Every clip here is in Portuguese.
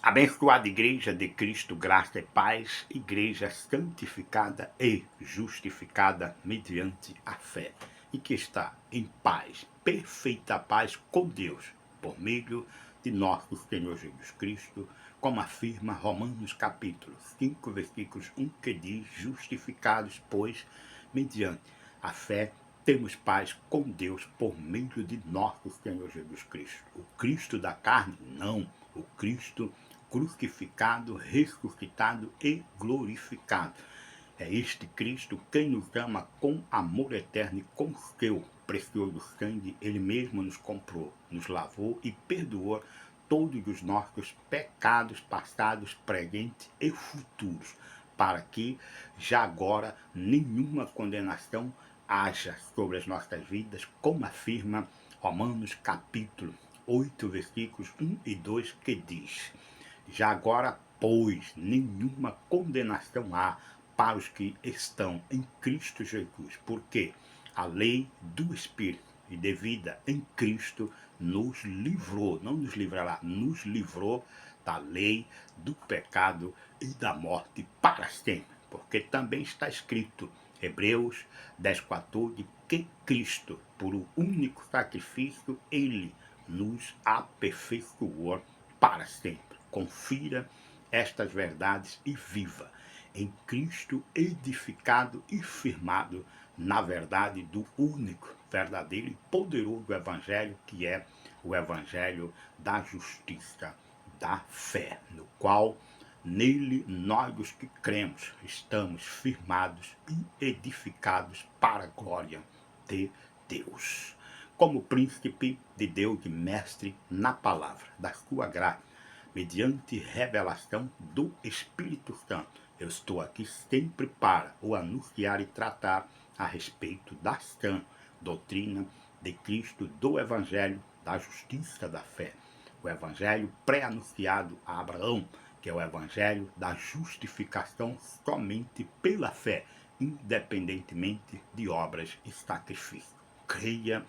Abençoada Igreja de Cristo, graça e paz, Igreja santificada e justificada mediante a fé, e que está em paz, perfeita paz com Deus, por meio de nosso Senhor Jesus Cristo, como afirma Romanos capítulo 5, versículos 1, que diz: justificados, pois, mediante a fé, temos paz com Deus por meio de nosso Senhor Jesus Cristo. O Cristo da carne? Não. O Cristo crucificado, ressuscitado e glorificado. É este Cristo quem nos ama com amor eterno e com seu precioso sangue. Ele mesmo nos comprou, nos lavou e perdoou todos os nossos pecados passados, presentes e futuros, para que já agora nenhuma condenação haja sobre as nossas vidas, como afirma Romanos capítulo 8, versículos 1 e 2, que diz: já agora, pois, nenhuma condenação há para os que estão em Cristo Jesus, porque a lei do Espírito e de vida em Cristo nos livrou, não nos livrará, nos livrou da lei, do pecado e da morte para sempre. Porque também está escrito, Hebreus 10:14, que Cristo, por um único sacrifício, ele nos aperfeiçoou para sempre. Confira estas verdades e viva em Cristo, edificado e firmado na verdade do único, verdadeiro e poderoso Evangelho, que é o Evangelho da justiça, da fé, no qual nele nós os que cremos estamos firmados e edificados para a glória de Deus. Como príncipe de Deus e mestre na palavra da sua graça, mediante revelação do Espírito Santo, eu estou aqui sempre para o anunciar e tratar a respeito da sã doutrina de Cristo, do Evangelho, da justiça da fé. O Evangelho pré-anunciado a Abraão, que é o Evangelho da justificação somente pela fé, independentemente de obras e sacrifício. Creia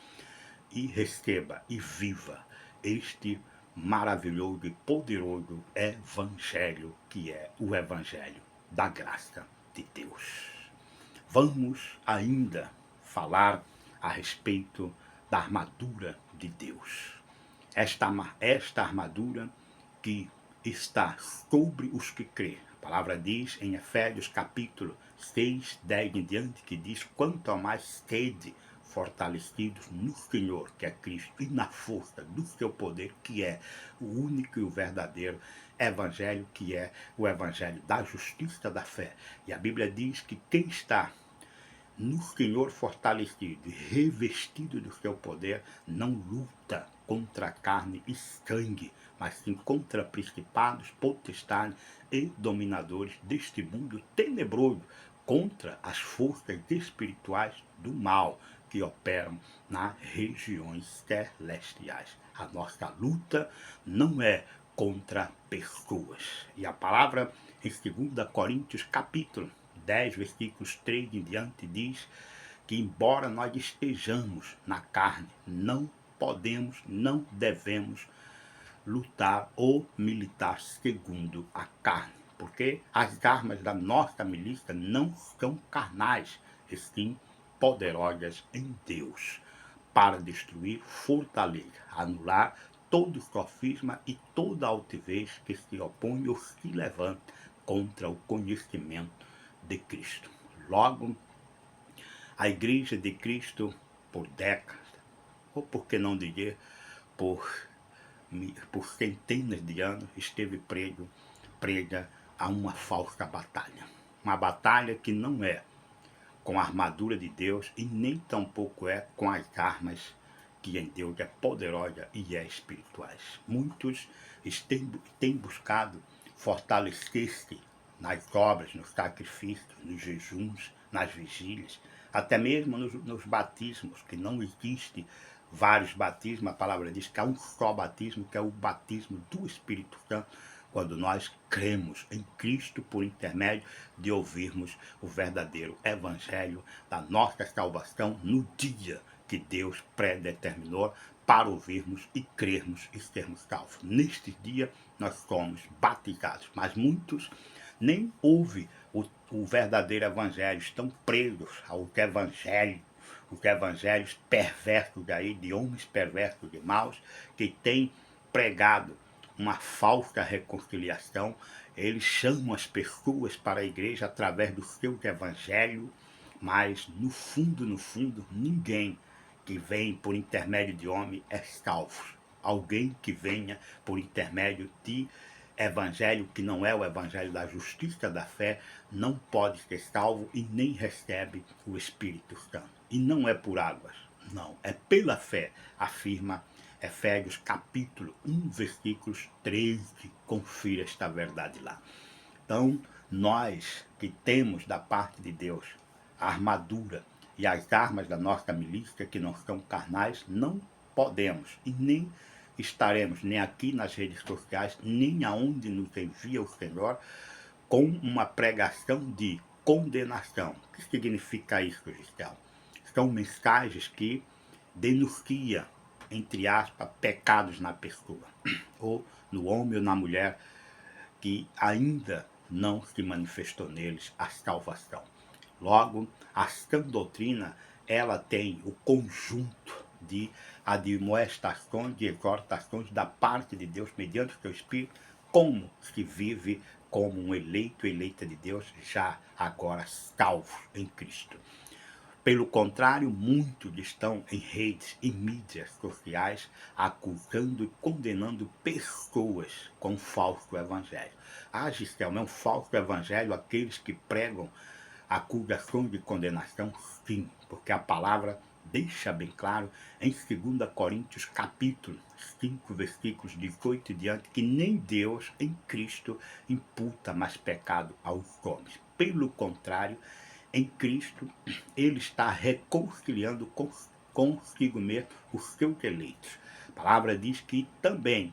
e receba e viva este maravilhoso e poderoso Evangelho, que é o Evangelho da graça de Deus. Vamos ainda falar a respeito da armadura de Deus. Esta armadura que está sobre os que crêem. A palavra diz em Efésios capítulo 6, 10 em diante, que diz: quanto a mais sede fortalecidos no Senhor, que é Cristo, e na força do seu poder, que é o único e o verdadeiro Evangelho, que é o Evangelho da justiça da fé. E a Bíblia diz que quem está no Senhor fortalecido e revestido do seu poder, não luta contra a carne e sangue, mas sim contra principados, potestades e dominadores deste mundo tenebroso, contra as forças espirituais do mal que operam nas regiões celestiais. A nossa luta não é contra pessoas. E a palavra em 2 Coríntios capítulo 10, versículos 3 em diante, diz que embora nós estejamos na carne, não podemos, não devemos lutar ou militar segundo a carne, porque as armas da nossa milícia não são carnais, e sim poderosas em Deus, para destruir, fortalecer, anular todo sofisma e toda altivez que se opõe ou se levanta contra o conhecimento de Cristo. Logo, a Igreja de Cristo, por décadas, ou por que não dizer, por centenas de anos, esteve presa a uma falsa batalha. Uma batalha que não é com a armadura de Deus e nem tampouco é com as armas que em Deus é poderosa e é espirituais. Muitos têm buscado fortalecer-se nas obras, nos sacrifícios, nos jejuns, nas vigílias, até mesmo nos batismos, que não existe vários batismos. A palavra diz que há um só batismo, que é o batismo do Espírito Santo, quando nós cremos em Cristo por intermédio de ouvirmos o verdadeiro Evangelho da nossa salvação no dia que Deus predeterminou para ouvirmos e crermos e sermos salvos. Neste dia nós somos batizados, mas muitos nem ouvem o verdadeiro evangelho, estão presos aos evangelhos perversos aí, de homens perversos e maus, que têm pregado uma falsa reconciliação. Eles chamam as pessoas para a igreja através do seu evangelho, mas no fundo, ninguém que vem por intermédio de homem é salvo. Alguém que venha por intermédio de evangelho que não é o evangelho da justiça da fé, não pode ser salvo e nem recebe o Espírito Santo. E não é por águas, não, é pela fé, afirma Efésios capítulo 1, versículos 13. Confira esta verdade lá. Então, nós que temos da parte de Deus a armadura e as armas da nossa milícia, que não são carnais, não podemos e nem estaremos nem aqui nas redes sociais, nem aonde nos envia o Senhor, com uma pregação de condenação. O que significa isso, Gisele? São mensagens que denunciam, entre aspas, pecados na pessoa, ou no homem ou na mulher, que ainda não se manifestou neles a salvação. Logo, a sã doutrina, ela tem o conjunto de admoestações, de exortações da parte de Deus, mediante o seu Espírito, como se vive como um eleito, eleita de Deus, já agora salvo em Cristo. Pelo contrário, muitos estão em redes e mídias sociais acusando e condenando pessoas com falso evangelho. Ah, Gisele, é um falso evangelho aqueles que pregam acusação de condenação? Sim, porque a palavra deixa bem claro em 2 Coríntios capítulo 5, versículos 18 e diante, que nem Deus em Cristo imputa mais pecado aos homens. Pelo contrário, em Cristo, ele está reconciliando consigo mesmo os seus eleitos. A palavra diz que também,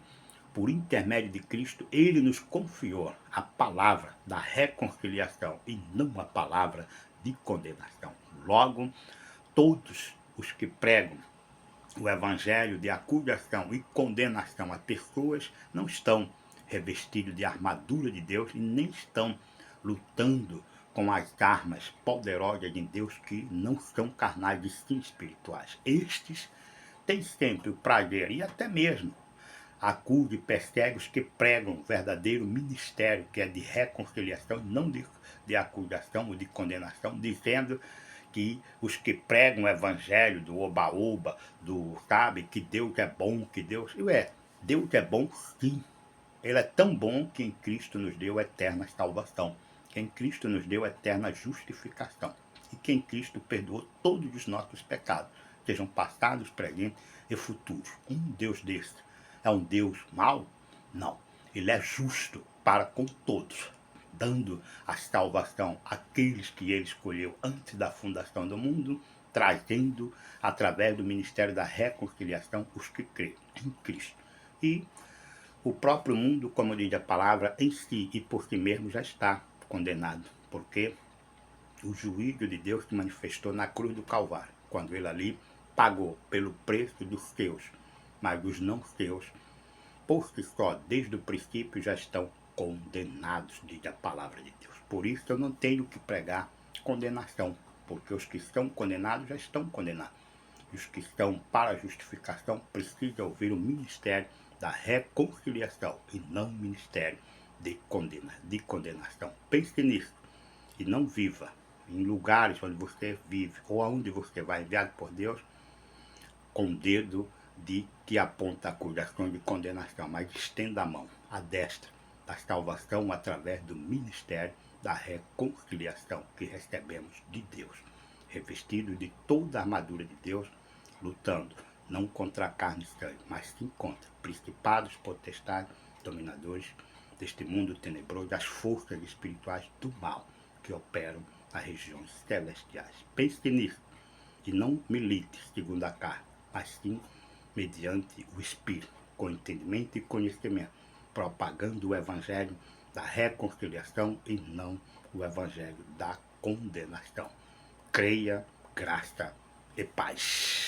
por intermédio de Cristo, ele nos confiou a palavra da reconciliação e não a palavra de condenação. Logo, todos os que pregam o evangelho de acusação e condenação a pessoas não estão revestidos de armadura de Deus e nem estão lutando com as armas poderosas de Deus, que não são carnais e sim espirituais. Estes têm sempre o prazer e até mesmo acusa e persegue os que pregam o verdadeiro ministério, que é de reconciliação, não de acusação ou de condenação, dizendo que os que pregam o evangelho do oba-oba, sabe, que Deus é bom, que Deus é bom sim. Ele é tão bom que em Cristo nos deu eterna salvação, que em Cristo nos deu eterna justificação, e que em Cristo perdoou todos os nossos pecados, sejam passados, presentes e futuros. Um Deus desse é um Deus mau? Não. Ele é justo para com todos, dando a salvação àqueles que ele escolheu antes da fundação do mundo, trazendo, através do ministério da reconciliação, os que creem em Cristo. E o próprio mundo, como diz a palavra, em si e por si mesmo já está condenado, porque o juízo de Deus se manifestou na cruz do Calvário, quando ele ali pagou pelo preço dos seus, mas os não seus, por si só, desde o princípio, já estão condenados, diz a palavra de Deus. Por isso eu não tenho que pregar condenação, porque os que estão condenados já estão condenados. E os que estão para a justificação precisam ouvir o ministério da reconciliação e não o ministério de condenação. Pense nisso e não viva em lugares onde você vive ou aonde você vai, enviado por Deus, com o dedo que aponta a acusação de condenação, mas estenda a mão, a destra da salvação através do ministério da reconciliação que recebemos de Deus, revestido de toda a armadura de Deus, lutando não contra a carne e sangue, mas sim contra principados, potestades, dominadores deste mundo tenebroso, das forças espirituais do mal que operam nas regiões celestiais. Pense nisso e não milite segundo a carne, mas sim mediante o Espírito, com entendimento e conhecimento, propagando o evangelho da reconciliação e não o evangelho da condenação. Creia, graça e paz.